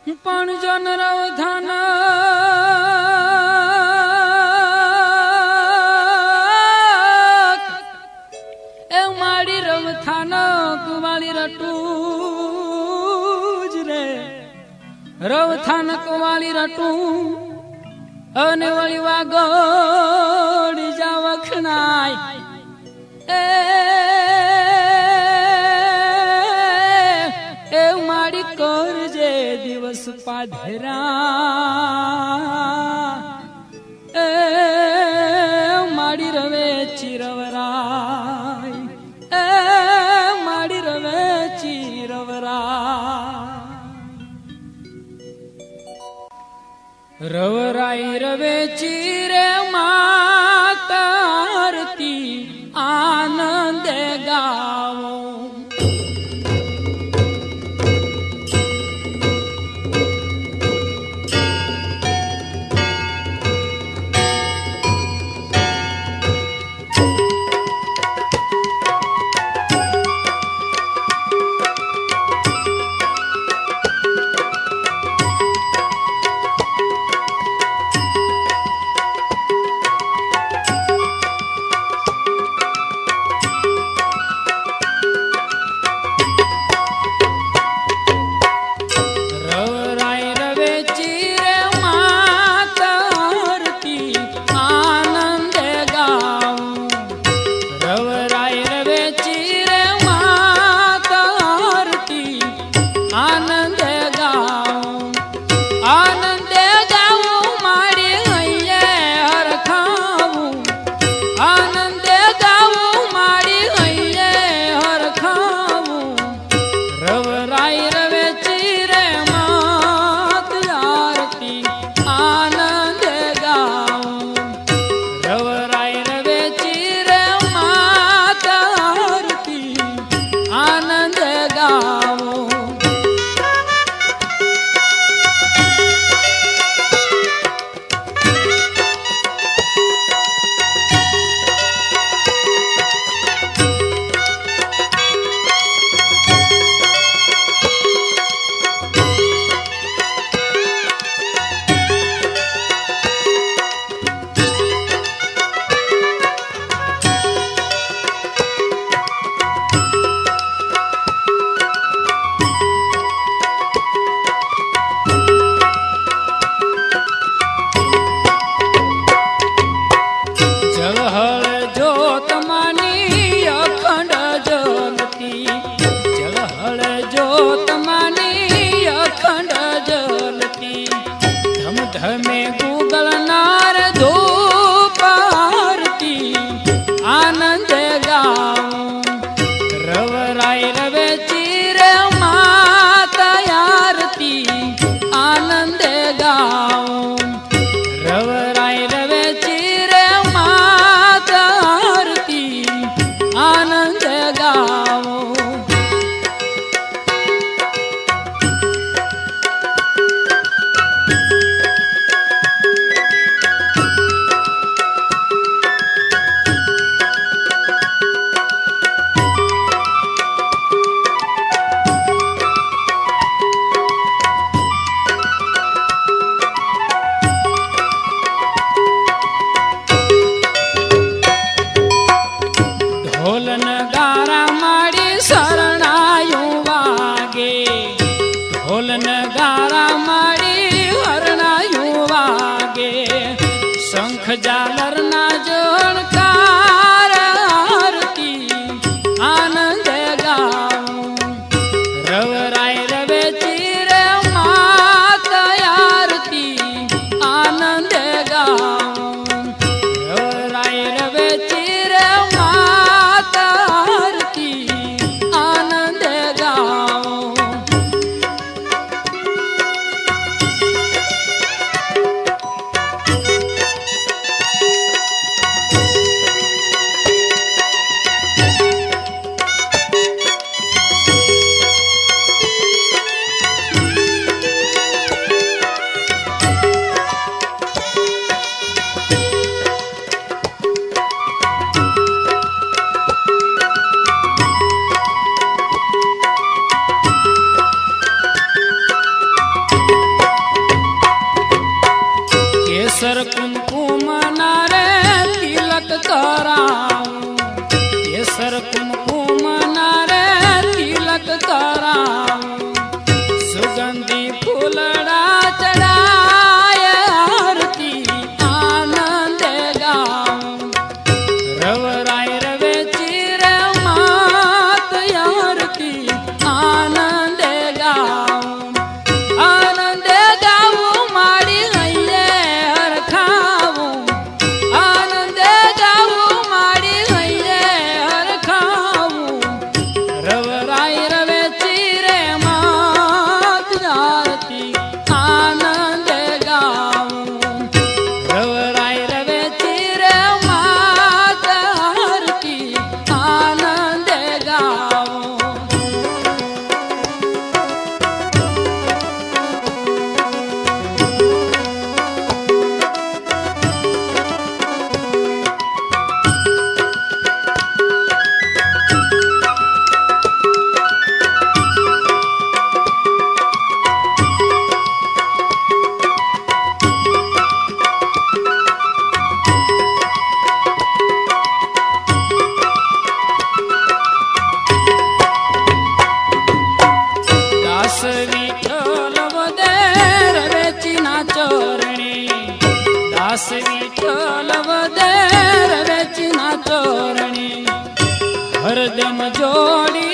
પણ જન રવધાન એ માડી રવથાન કુવાળી રટું જ રે રવથાન કુવાળી રટું અને વળી વાગોડી જા વખણાય એ માડી કરજે દિવસ પાધરા એ માડી રવે ચિરવરાય એ માડી રવે ચિરવરાય રવરાઈ રવે ચિરે માતારતી આનંદ ગાવો झालर ना जोड़कार आरती आनंद गाऊं रवराय रवे चीर मात आरती आनंद गाऊं रवराय रवे चीर मात आरती आनंद गाऊं केसर कुमकुम नारे तिलक कराऊं, केसर कुमकुम नारे तिलक कराऊं, सुगंधी फूलड़ा चढ़ाए आरती आनंद गाऊं, रवराय रवे चिर मात आरती आनंद गाऊं, आनंद गाऊं मारी हૈયે हरखाऊं, आनंद गाऊं मारी हૈયે हरखाऊं, रवराय रवे चिर मात आरती आनंद गाऊं, रवराय रवे चिर मात आरती आनंद गाऊं. दास विठ्ठल वदेर वेचिना चोरणी, दास विठ्ठल वदेर वेचिना चोरणी, हरदम जोडी